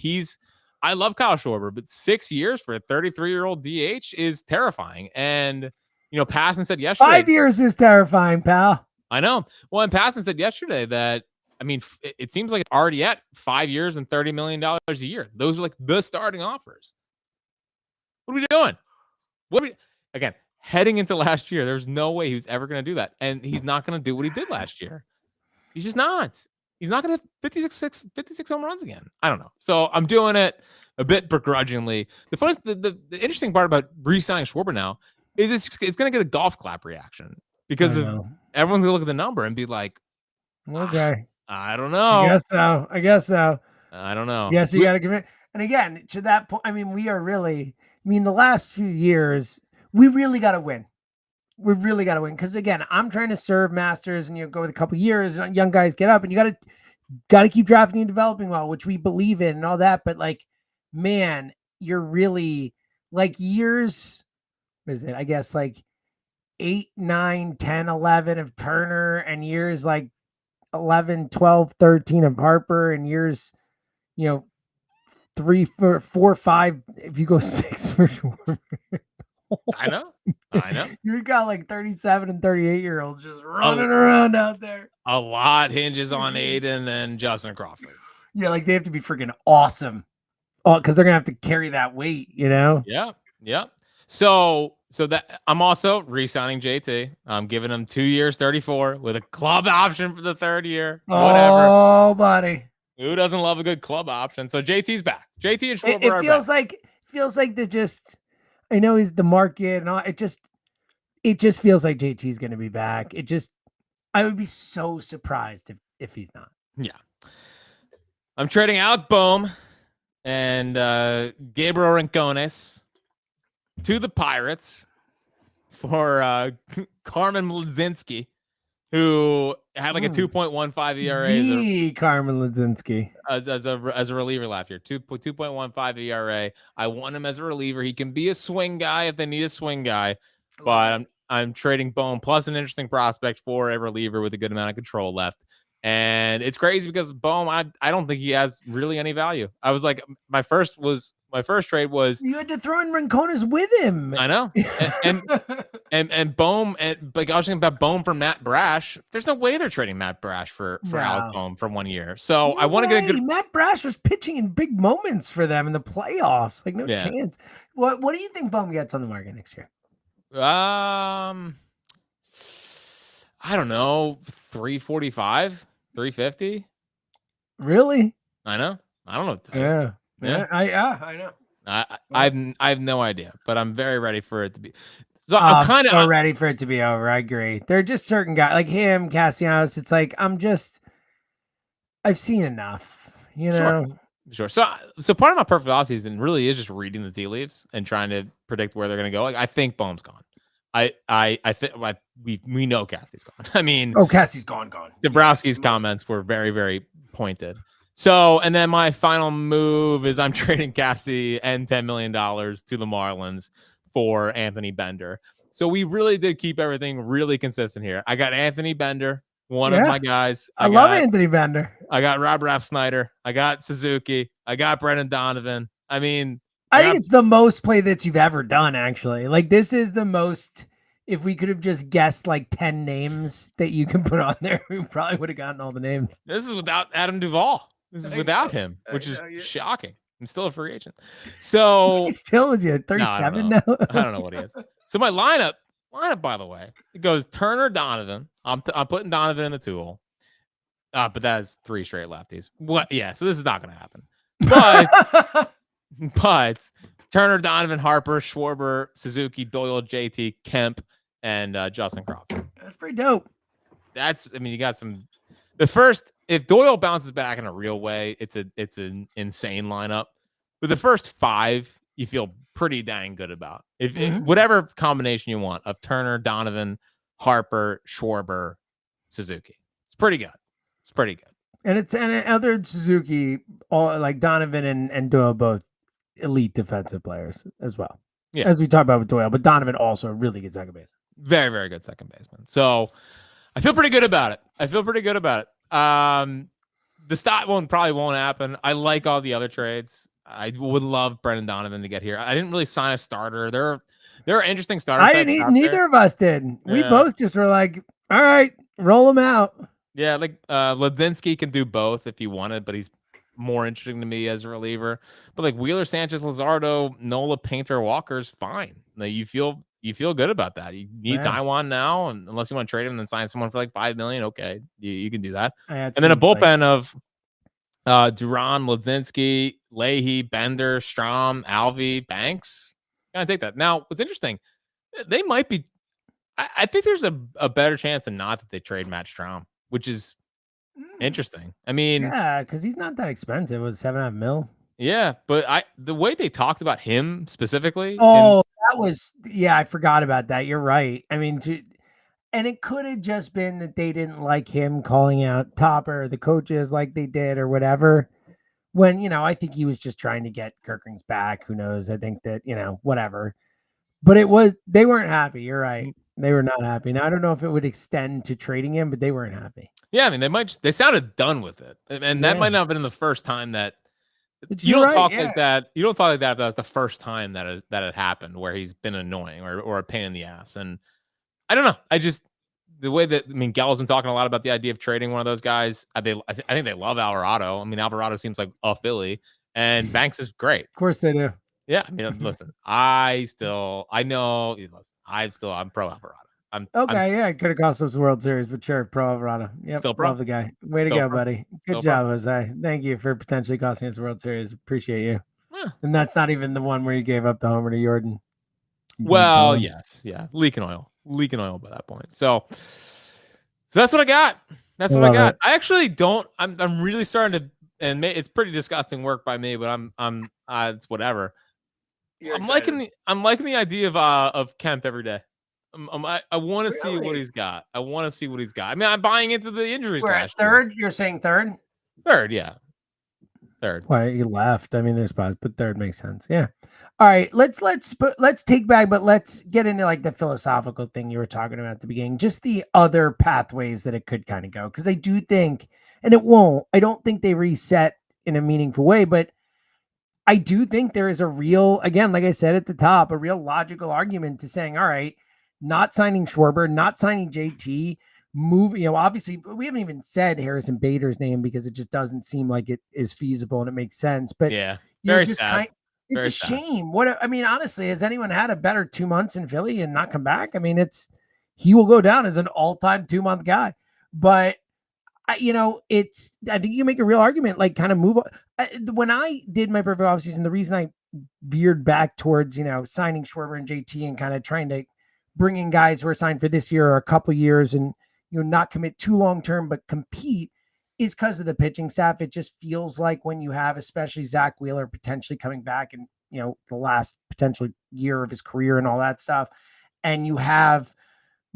I love Kyle Schwarber, but 6 years for a 33-year-old DH is terrifying. And Passan said yesterday, 5 years is terrifying, pal. I know. Well, and Passan said yesterday that, I mean, it seems like it's already at 5 years and $30 million a year. Those are like the starting offers. What are we doing? Again, heading into last year, there's no way he was ever going to do that. And he's not going to do what he did last year. He's just not. He's not going to hit 56 home runs again. I don't know. So I'm doing it a bit begrudgingly. The interesting part about re-signing Schwarber now is it's going to get a golf clap reaction because everyone's going to look at the number and be like, okay. I don't know. I guess so. I don't know. Yes, you got to commit. And again, to that point, I mean, the last few years, we really got to win. We've really got to win. Because again, I'm trying to serve Masters and go with a couple years and young guys get up and you got to keep drafting and developing well, which we believe in and all that. But like, man, you're really like years, what is it? I guess like 8, 9, 10, 11 of Turner and years like 11, 12, 13 of Harper and years, 3, 4, 5, if you go 6 for sure. I know. You got like 37 and 38-year-olds just running around out there. A lot hinges on Aiden and Justin Crawford. Yeah, like they have to be freaking awesome. Oh, because they're gonna have to carry that weight, Yeah. So that I'm also re-signing JT. I'm giving him 2 years, 34, with a club option for the 3rd year. Whatever. Oh, buddy. Who doesn't love a good club option? So JT's back. JT and Schwarber are back. It feels like they're just. I know he's the market and all. It just feels like JT's going to be back. I would be so surprised if he's not. Yeah. I'm trading out Bohm and Gabriel Rincones to the Pirates for Carmen Mlodzinski, who had like a 2.15 ERA. Carmen Mlodzinski as a reliever last year, 2.15 ERA. I want him as a reliever. He can be a swing guy if they need a swing guy, but I'm trading Bohm plus an interesting prospect for a reliever with a good amount of control left. And it's crazy because Bohm, I don't think he has really any value. I was like, my first trade was you had to throw in Rincones with him. I know, and Bohm, and like I was thinking about Bohm for Matt Brash. There's no way they're trading Matt Brash for Alec Bohm for 1 year. So I want to get a good. Matt Brash was pitching in big moments for them in the playoffs. Like no chance. What do you think Bohm gets on the market next year? I don't know, 345. 350. Really? I know. I don't know. Yeah. I know. I have no idea, but I'm very ready for it to be. So I'm kind of ready for it to be over. I agree. There are just certain guys like him, Castellanos. It's like I've seen enough. Sure. So part of my perfect offseason really is just reading the tea leaves and trying to predict where they're going to go. Like I think Bohm's gone. I think we know Cassie's gone. I mean, Cassie's gone. Dombrowski's comments were very, very pointed. So, and then my final move is I'm trading Cassie and $10 million to the Marlins for Anthony Bender. So we really did keep everything really consistent here. I got Anthony Bender, one of my guys. I love Anthony Bender. I got Rob Snyder. I got Suzuki. I got Brendan Donovan. I mean, I think it's the most play that you've ever done, actually. Like, this is the most. If we could have just guessed like 10 names that you can put on there, we probably would have gotten all the names. This is without Adam Duvall. This is without him, which is shocking. I'm still a free agent. So he still is he 37 now? I don't know what he is. So my lineup, by the way, it goes Turner, Donovan. I'm putting Donovan in the 2-hole. But that's 3 straight lefties. What? Yeah. So this is not going to happen. But Turner, Donovan, Harper, Schwarber, Suzuki, Doyle, JT, Kemp, and Justin Crawford. That's pretty dope. You got some. The first, if Doyle bounces back in a real way, it's an insane lineup. But the first 5, you feel pretty dang good about. If whatever combination you want of Turner, Donovan, Harper, Schwarber, Suzuki, it's pretty good. It's pretty good. And other Suzuki, all like Donovan and Doyle, both elite defensive players as well. Yeah, as we talked about with Doyle, but Donovan also a really good second baseman. Very, very good second baseman. So I feel pretty good about it. The stock probably won't happen. I like all the other trades. I would love Brendan Donovan to get here. I didn't really sign a starter. There are interesting starters. Neither of us did. Yeah. We both just were like, all right, roll them out. Yeah, like Ladzinski can do both if he wanted, but he's more interesting to me as a reliever. But like Wheeler, Sanchez, Luzardo, Nola, Painter, Walker's fine. Like, you feel good about that. You need Taiwan now, and unless you want to trade him and then sign someone for like $5 million, okay, you can do that. And then a bullpen of Duran, Ladzinski, Leahy, Bender, Strahm, Alvey, Banks. Gotta take that. Now, what's interesting, they might be. I think there's a better chance than not that they trade Matt Strahm, which is interesting. I mean, yeah, because he's not that expensive. It was $7.5 million. Yeah, but the way they talked about him specifically. I forgot about that. You're right. I mean, and it could have just been that they didn't like him calling out Topper, the coaches, like they did or whatever. When, I think he was just trying to get Kirkring's back. Who knows? I think that, whatever. But they weren't happy. You're right. They were not happy. Now, I don't know if it would extend to trading him, but they weren't happy. Yeah, I mean, they sounded done with it. And that might not have been the first time that you don't talk like that. You don't talk like that. If that was the first time that it happened where he's been annoying or a pain in the ass. And I don't know. The way that, Gallo's been talking a lot about the idea of trading one of those guys. I think they love Alvarado. Alvarado seems like a Philly, and Banks is great. Of course they do. Yeah. Listen, I'm pro Alvarado. It could have cost us World Series, but sure, pro Alvarado. Yep, still pro. Love the guy. Way to go, buddy. Good job, Jose. Thank you for potentially costing us the World Series. Appreciate you. Yeah. And that's not even the one where you gave up the homer to Jordan. Well, yes, yeah, leaking oil by that point. So that's what I got. That's what I got. I actually don't. I'm really starting to, and it's pretty disgusting work by me, but it's whatever. I'm liking the idea of Kemp every day. I want to see what he's got. I'm buying into the injuries. We're at third. You're saying third? Third, yeah. Third. Why you left? There's spots, but third makes sense. Yeah. All right. Let's take back, but let's get into like the philosophical thing you were talking about at the beginning. Just the other pathways that it could kind of go, because I do think, and it won't. I don't think they reset in a meaningful way, but I do think there is a real, again, like I said at the top, a real logical argument to saying, all right, not signing Schwarber, not signing JT, obviously we haven't even said Harrison Bader's name because it just doesn't seem like it is feasible and it makes sense. But yeah, very sad. It's a shame. Honestly, has anyone had a better 2 months in Philly and not come back? He will go down as an all-time 2-month guy. But I think you make a real argument, like kind of move on. When I did my perfect offseason, the reason I veered back towards, signing Schwarber and JT and kind of trying to bring in guys who are signed for this year or a couple years and, not commit too long-term, but compete is because of the pitching staff. It just feels like when you have, especially Zach Wheeler potentially coming back and, the last potential year of his career and all that stuff. And you have,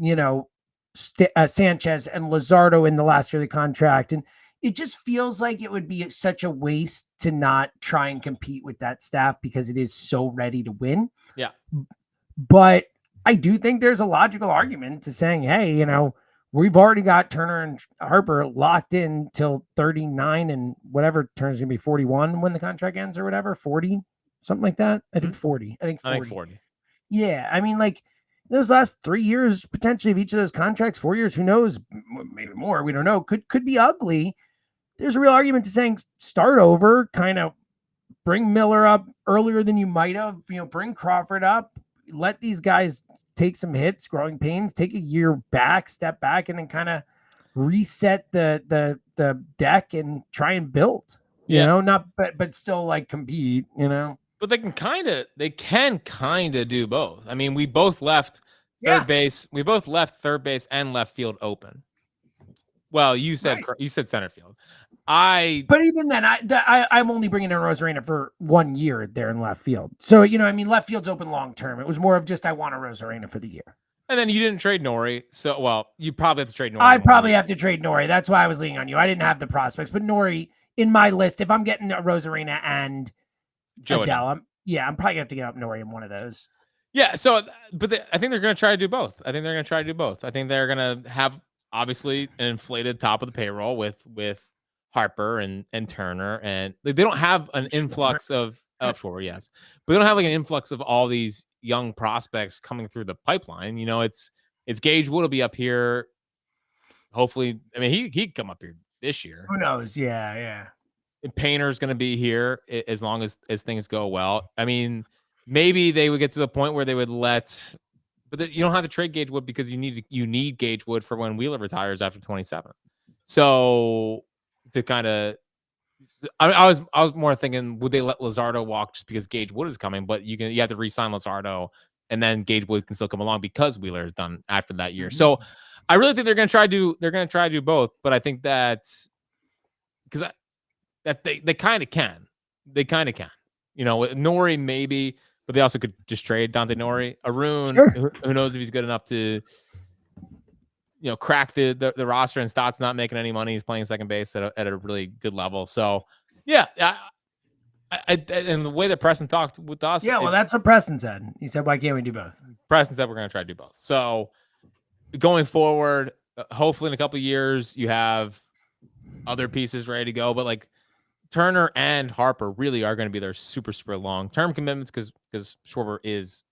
Sanchez and Luzardo in the last year of the contract. And, it just feels like it would be such a waste to not try and compete with that staff because it is so ready to win. Yeah. But I do think there's a logical argument to saying, hey, you know, we've already got Turner and Harper locked in till 39 and whatever Turner's going to be 41 when the contract ends or whatever, 40, something like that. I think 40. I think 40. Yeah. I mean, like those last 3 years, potentially of each of those contracts, 4 years, who knows, maybe more, we don't know, could be ugly. There's a real argument to saying start over, kind of bring Miller up earlier than you might have, you know, bring Crawford up, let these guys take some hits, growing pains, take a year back, step back, and then kind of reset the deck and try and build, you know, not, but still like compete, you know. But they can kind of do both. I mean, we both left third base. We both left third base and left field open. Well, you said center field. But even then, I'm only bringing in Rosarena for 1 year there in left field. So, you know, I mean, left field's open long term. It was more of just I want a Rosarena for the year. And then you didn't trade Nori. So, well, you probably have to trade Nori. I probably have to trade Nori. That's why I was leaning on you. I didn't have the prospects, but Nori in my list, if I'm getting a Rosarena and Adele, I'm probably gonna have to get up Nori in one of those. Yeah. So, but I think they're going to try to do both. I think they're going to have obviously an inflated top of the payroll with Harper and Turner, and they don't have an influx of Schwarber, yes, but they don't have like an influx of all these young prospects coming through the pipeline. You know, it's Gage Wood will be up here. Hopefully, I mean he'd come up here this year. Who knows? Yeah. And Painter's going to be here as long as things go well. I mean, maybe they would get to the point where they would let, but you don't have to trade Gage Wood because you need Gage Wood for when Wheeler retires after 27. So to kind of, I was more thinking, would they let Luzardo walk just because Gage Wood is coming? But you have to re-sign Luzardo, and then Gage Wood can still come along because Wheeler is done after that year. Mm-hmm. So I really think they're going to try to do both. But I think that because they kind of can, you know, Nori maybe, but they also could just trade Dante Nori. Arun, sure. Who knows if he's good enough to, you know, crack the roster, and Stott's not making any money. He's playing second base at a really good level. So, yeah. And the way that Preston talked with us. Yeah, well, that's what Preston said. He said, why can't we do both? Preston said we're going to try to do both. So, going forward, hopefully in a couple of years, you have other pieces ready to go. But, like, Turner and Harper really are going to be their super, super long-term commitments because Schwarber is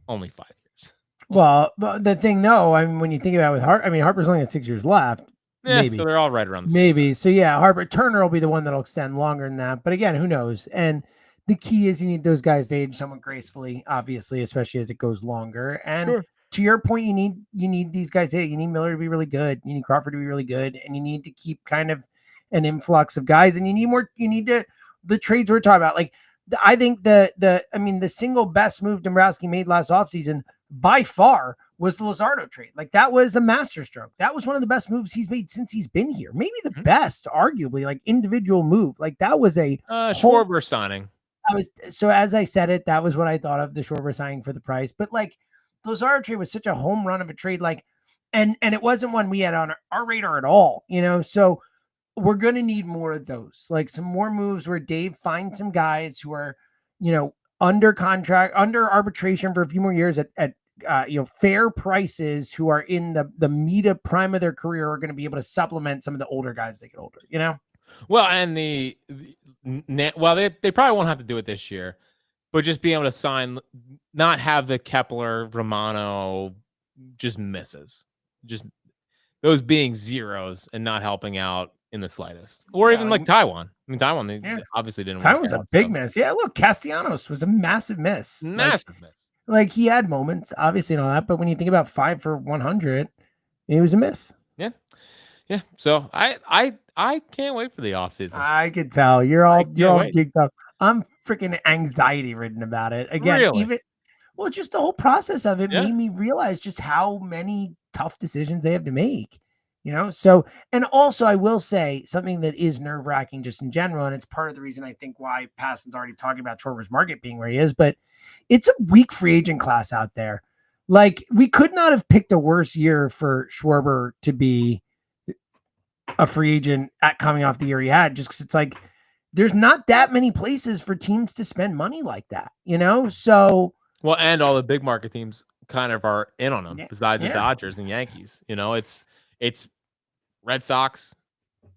only 5 years. Well, the thing, though, I mean, when you think about it with Harper's only got 6 years left. Yeah, maybe. So they're all right around the same. Maybe. So, yeah, Turner will be the one that'll extend longer than that. But again, who knows? And the key is you need those guys to age somewhat gracefully, obviously, especially as it goes longer. And to your point, you need these guys. You need Miller to be really good. You need Crawford to be really good. And you need to keep kind of an influx of guys. And you need the trades we're talking about. Like, I think the single best move Dombrowski made last offseason by far was the Luzardo trade. Like, that was a masterstroke. That was one of the best moves he's made since he's been here. Maybe the best, arguably, like individual move. Like, that was a Schwarber signing. So as I said it, that was what I thought of, the Schwarber signing for the price. But like, the Luzardo trade was such a home run of a trade. Like, and it wasn't one we had on our radar at all, you know? So we're going to need more of those, like some more moves where Dave finds some guys who are, you know, under contract, under arbitration for a few more years at fair prices, who are in the media prime of their career, are going to be able to supplement some of the older guys that get older, you know? Well, and they probably won't have to do it this year, but just being able to sign, not have the Kepler Romano just misses, just those being zeros and not helping out in the slightest, or even like Taiwan. I mean, Taiwan, they obviously didn't. Taiwan was a big miss. Yeah, look, Castellanos was a massive miss. Miss. Like, he had moments, obviously, and all that, but when you think about 5 for 100, it was a miss. Yeah. So I can't wait for the offseason. I could tell you're all geeked up. I'm freaking anxiety ridden about it. Again, really? Just the whole process of it made me realize just how many tough decisions they have to make. You know, so, and also I will say something that is nerve wracking just in general. And it's part of the reason I think why Paston's already talking about Schwarber's market being where he is, but it's a weak free agent class out there. Like, we could not have picked a worse year for Schwarber to be a free agent at coming off the year he had, just because it's like there's not that many places for teams to spend money like that, So well, and all the big market teams kind of are in on him, besides the Dodgers and Yankees. It's Red Sox,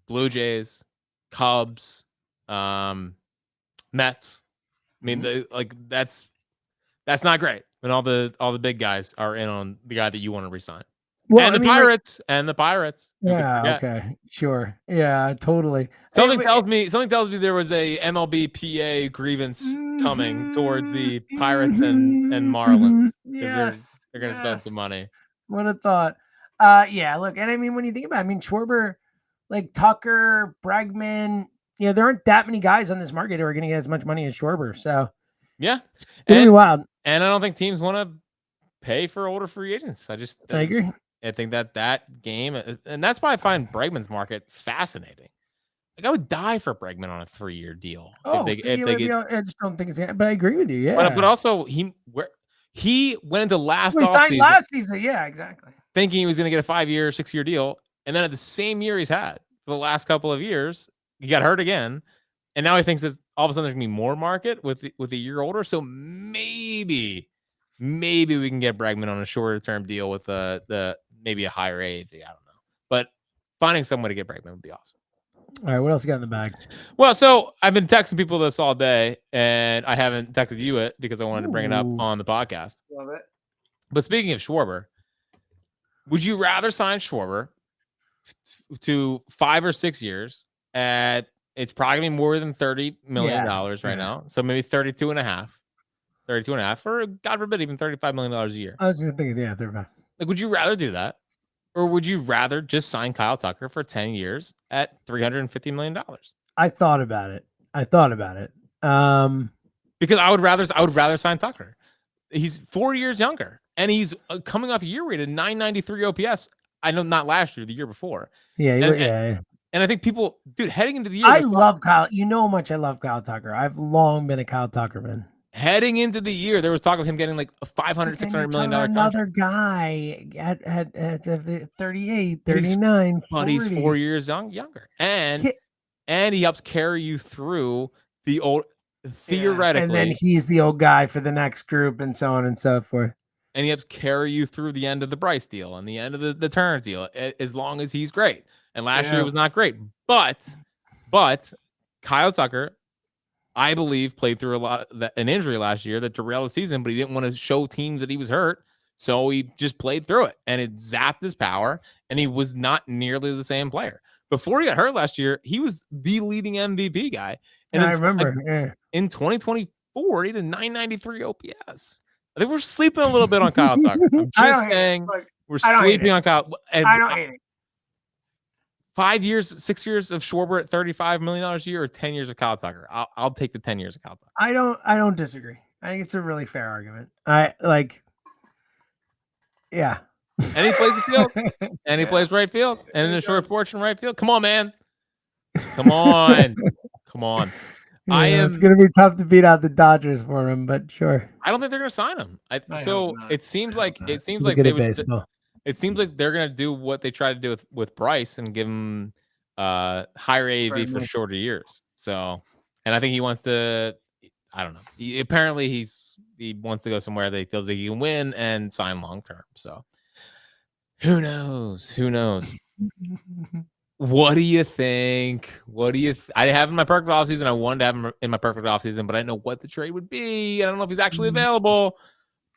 Blue Jays, Cubs, Mets. I mean, that's not great when all the big guys are in on the guy that you want to resign. Well, and the Pirates. Yeah. Okay. Sure. Yeah. Totally. Something tells me there was a MLB PA grievance coming towards the Pirates and Marlins. Yes. They're going to spend some money. What a thought. Yeah. Look, and I mean, when you think about it, Schwarber, like Tucker, Bregman, there aren't that many guys on this market who are going to get as much money as Schwarber. So yeah, it's really wild. And I don't think teams want to pay for older free agents. I agree. I think that game, and that's why I find Bregman's market fascinating. Like I would die for Bregman on a 3-year deal. I just don't think it's gonna, but I agree with you. Yeah, but also he went into last season. Yeah, exactly. Thinking he was going to get a 5-year, 6-year deal, and then at the same year he's had for the last couple of years, he got hurt again, and now he thinks that all of a sudden there's going to be more market with a year older. So maybe we can get Bregman on a shorter term deal with maybe a higher AAV. I don't know, but finding someone to get Bregman would be awesome. All right, what else you got in the bag? Well, so I've been texting people this all day, and I haven't texted you it because I wanted to bring it up on the podcast. Love it. But speaking of Schwarber, would you rather sign Schwarber to 5 or 6 years at it's probably more than $30 million right now, so maybe 32 and a half, or God forbid even $35 million a year? I was just thinking, 35. Like, would you rather do that, or would you rather just sign Kyle Tucker for 10 years at $350 million? I thought about it. Because I would rather sign Tucker. He's 4 years younger, and he's coming off a year rated 993 OPS. I know not last year, the year before. Yeah. And I think people, dude, heading into the year, I love Kyle. You know how much I love Kyle Tucker. I've long been a Kyle Tucker man. Heading into the year, there was talk of him getting like a $500, $600 million another guy at 38, 39, but he's 4 years younger, and he helps carry you through the old theoretically. And then he's the old guy for the next group, and so on and so forth. And he helps carry you through the end of the Bryce deal and the end of the Turner deal, as long as he's great. And last year was not great, but Kyle Tucker, I believe, played through an injury last year that derailed the season, but he didn't want to show teams that he was hurt, so he just played through it, and it zapped his power, and he was not nearly the same player. Before he got hurt last year, he was the leading MVP guy. And I remember in 2024, he had a 993 OPS. I think we're sleeping a little bit on Kyle Tucker. I'm just saying we're sleeping on Kyle. And I don't hate it. 5 years, 6 years of Schwarber at $35 million a year, or 10 years of Kyle Tucker? I'll take the 10 years of Kyle Tucker. I don't disagree. I think it's a really fair argument. Yeah. And he plays the field, and he plays right field, and in a short portion right field. Come on, man. Come on. It's going to be tough to beat out the Dodgers for him, but sure. I don't think they're going to sign him. It seems like they would. It seems like they're going to do what they tried to do with Bryce and give him higher AAV for shorter years. So, and I think he wants to. I don't know. He wants to go somewhere that he feels like he can win and sign long term. So, who knows? What do you think? I have him in my perfect offseason. I wanted to have him in my perfect offseason, but I didn't know what the trade would be. I don't know if he's actually available.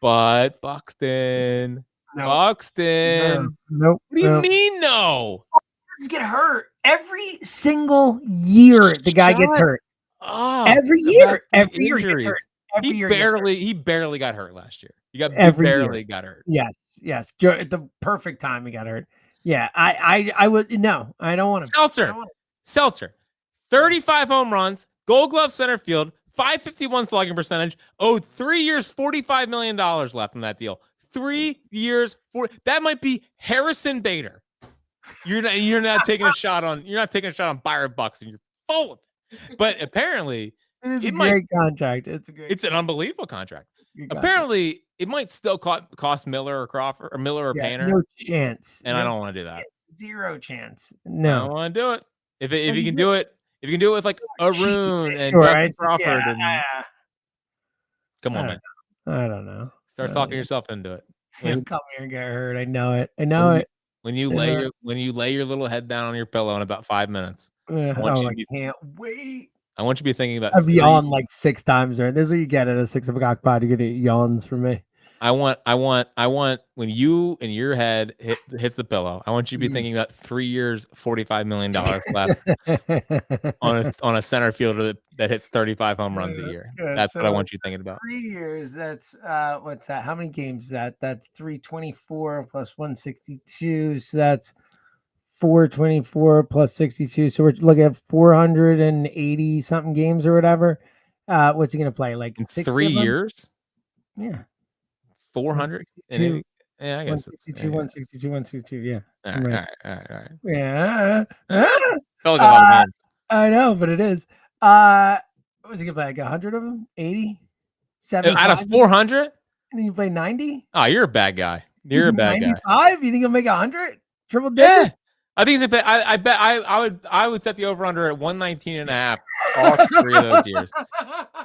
But Buxton. Nope. Buxton. Nope. What do you mean no? He get hurt every single year. The guy gets hurt. Every year he gets hurt. He barely got hurt last year. He got hurt. Yes. At the perfect time he got hurt. Yeah, I would no. I don't want to. Seltzer. 35 home runs, Gold Glove center field, 551 slugging percentage. 3 years, $45 million left in that deal. 3 years, that might be Harrison Bader. You're not taking a shot on Byron Buxton. You're full of it. But apparently it is a great contract. It's an unbelievable contract. Apparently, it might still cost Miller or Crawford or Miller or Painter. No chance. And I don't want to do that. Zero chance. I No. don't want to do it. If you can do it, with like Arun and Sure, Justin Crawford and come on, man, I don't know. start talking yourself into it. He'll come here and get hurt. I know it. I know it. When you lay your little head down on your pillow in about 5 minutes, I can't wait. I want you to be thinking about. I've yawned like 6 times. This is what you get at a 6 o'clock pod. You get yawns from me. I want when you in your head hits the pillow, I want you to be thinking about 3 years, $45 million left on a center fielder that hits 35 home runs a year. That's what I want you thinking about. 3 years. That's what's that? How many games is that? That's 324 plus 162. So that's 424 plus 62. So we're looking at 480 something games or whatever. What's he gonna play? Like in 3 years? Yeah. 400? Yeah, I guess 162, 162, 162. Yeah. All right. Yeah. Felt like a lot of games. I know, but it is. What was he gonna play? Like 100 of them? 80? 70 out of 400? And then you play 90? Oh, you're a bad guy. You're a bad 95? guy. You think he'll make 100? Triple digit? Yeah. I think he's I bet I would set the over under at 119 and a half all 3 of those years.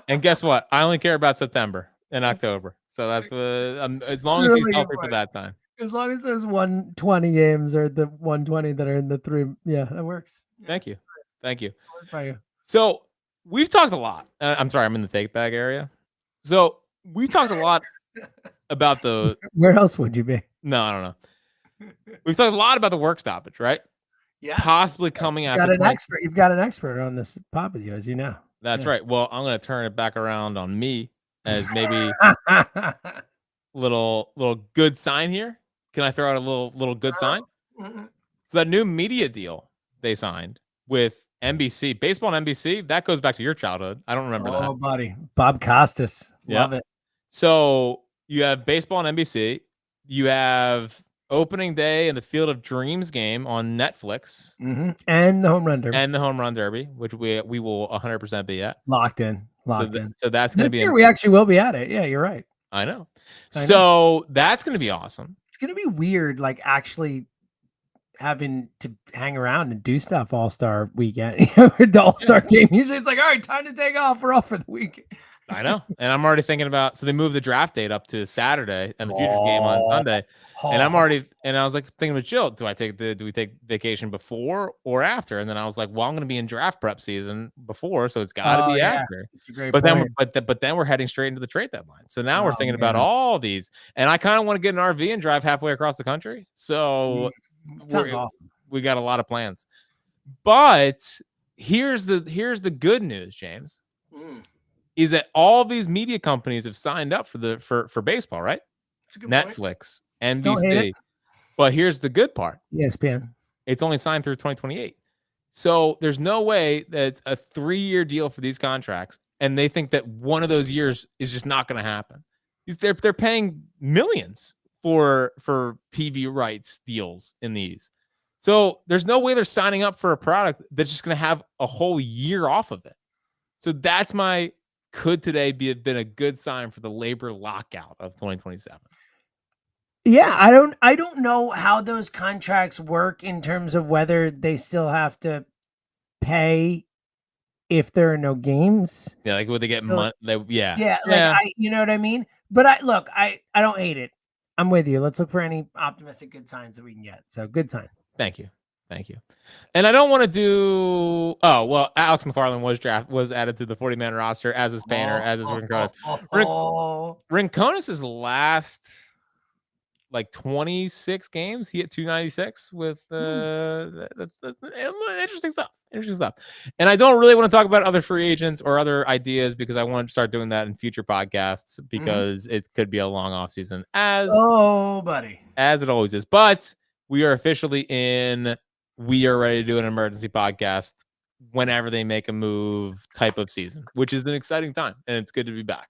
And guess what? I only care about September and October. So that's as long as he's healthy for that time. As long as those 120 games are the 120 that are in the 3. Yeah, that works. Thank you. So we've talked a lot. I'm sorry, I'm in the take bag area. So we've talked a lot about the. Where else would you be? No, I don't know. We've talked a lot about the work stoppage, right? Yeah. Possibly coming after. You've got an expert on this pod with you, as you know. That's right. Well, I'm going to turn it back around on me as maybe little good sign here. Can I throw out a little good sign? So that new media deal they signed with NBC, baseball and NBC, that goes back to your childhood. I don't remember that. Oh, buddy. Bob Costas. Love it. So you have baseball and NBC. You have opening day in the Field of Dreams game on Netflix. And the Home Run Derby. Which we will 100% be at. Locked in. So that's going to be. We actually will be at it. Yeah, you're right. I know. So that's going to be awesome. It's going to be weird, like actually having to hang around and do stuff All-Star weekend. The All-Star game. Usually it's like, all right, time to take off. We're off for the weekend. I know. And I'm already thinking about, so they moved the draft date up to Saturday and the Futures game on Sunday. And I was like thinking with Jill, do we take vacation before or after? And then I was like, well, I'm going to be in draft prep season before, so it's got to be after. But then we're heading straight into the trade deadline. So now we're thinking about all these, and I kind of want to get an RV and drive halfway across the country. So sounds awesome. We got a lot of plans. But here's the good news, James. Is that all these media companies have signed up for baseball, right? Netflix, NBC. But here's the good part. ESPN. It's only signed through 2028. So there's no way that it's a 3-year deal for these contracts, and they think that one of those years is just not going to happen. They're paying millions for TV rights deals in these. So there's no way they're signing up for a product that's just going to have a whole year off of it. So that's my could today been a good sign for the labor lockout of 2027. Yeah, I don't know how those contracts work in terms of whether they still have to pay if there are no games. Yeah, like would they get money? Yeah. You know what I mean? But I don't hate it. I'm with you. Let's look for any optimistic good signs that we can get. So good sign. Thank you. And I don't want to do. Oh well, Alex McFarland was added to the 40-man roster as is Painter, as is Rincones. Rincones' last like 26 games, he hit 296 with interesting stuff. And I don't really want to talk about other free agents or other ideas because I want to start doing that in future podcasts because it could be a long off season as it always is. But we are officially in. We are ready to do an emergency podcast whenever they make a move type of season, which is an exciting time, and it's good to be back.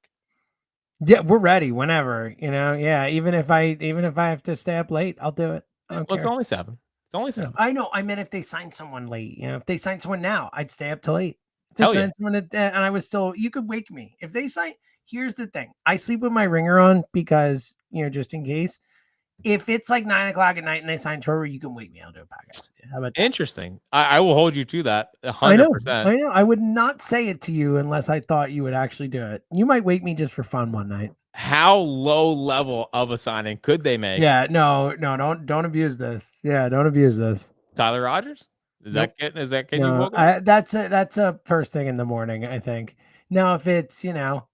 Yeah, we're ready whenever, Yeah, even if I have to stay up late, I'll do it. It's only 7. I know. I meant if they sign someone late, if they sign someone now, I'd stay up till 8. If they sign someone and I was still, you could wake me. If they sign, here's the thing: I sleep with my ringer on because just in case. if it's like 9:00 at night and they sign Schwarber, you can wake me. I'll do a podcast. How about that? Interesting. I will hold you to that 100%. I know. I would not say it to you unless I thought you would actually do it. You might wake me just for fun one night. How low level of a signing could they make? Yeah, no, don't abuse this. Yeah, don't abuse this. Tyler Rogers? Is that getting you woken up? That's a first thing in the morning, I think. Now if it's, no,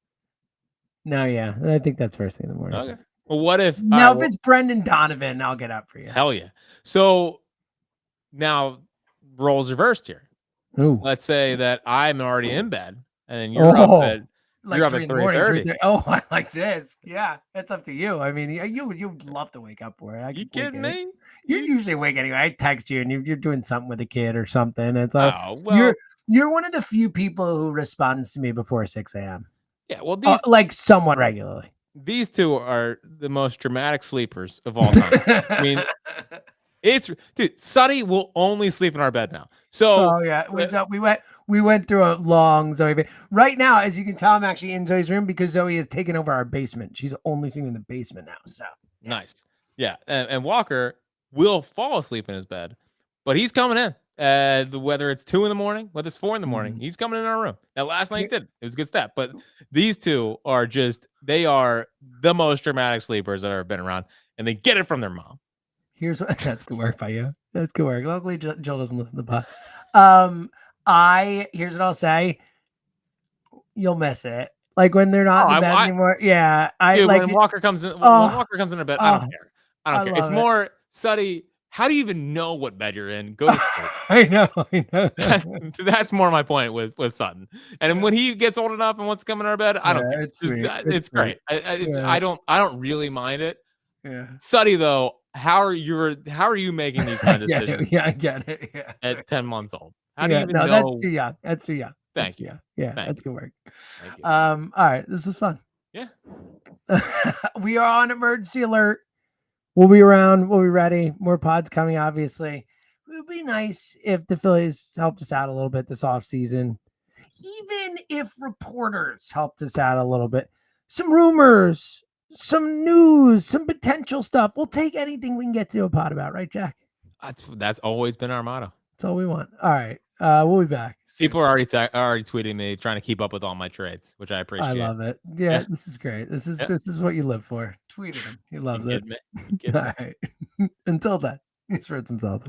yeah, I think that's first thing in the morning. Okay. Well, what if if it's Brendan Donovan, I'll get up for you. Hell yeah. So now roles reversed here. Ooh. Let's say that I'm already in bed and you're up at like 3:30. Oh, I like this. Yeah, it's up to you. I mean, you would love to wake up for it. You kidding me? You're usually awake anyway. I text you and you're doing something with a kid or something. It's like, well, you're one of the few people who responds to me before 6 a.m. Yeah, well, these like somewhat regularly. These two are the most dramatic sleepers of all time. I mean, dude, Sonny will only sleep in our bed now. So we went through a long Zoe. Right now, as you can tell, I'm actually in Zoe's room because Zoe has taken over our basement. She's only sleeping in the basement now. So nice. Yeah. And Walker will fall asleep in his bed, but he's coming in. Whether it's 2 a.m, whether it's 4 a.m, he's coming in our room. Now, last night he did. It was a good step. But these two are they are the most dramatic sleepers I've ever been around, and they get it from their mom. That's good work by you. That's good work. Luckily, Jill doesn't listen to the pod. Here's what I'll say. You'll miss it. Like when they're not in the bed anymore. Yeah. When Walker comes in, when Walker comes in a bed, I don't care. I don't care. It's more, Suddy, how do you even know what bed you're in? Go to sleep. I know. That's more my point with Sutton. And when he gets old enough and wants to come in our bed, I don't care. It's great. I don't really mind it. Yeah. Suddy, though, how are you making these kind of decisions? Yeah, I get it. Yeah. At 10 months old. How do you even know? That's too young. That's too young. Thank you. Yeah, that's good work. Thank you. All right, this is fun. Yeah. We are on emergency alert. We'll be around. We'll be ready. More pods coming, obviously. It would be nice if the Phillies helped us out a little bit this offseason. Even if reporters helped us out a little bit. Some rumors, some news, some potential stuff. We'll take anything we can get to a pod about, right, Jack? That's always been our motto. That's all we want. All right. We'll be back. People are already tweeting me, trying to keep up with all my trades, which I appreciate. I love it. Yeah, this is great. This is what you live for. Tweeted him. He loves it. All right. Until then, he's Fritz himself.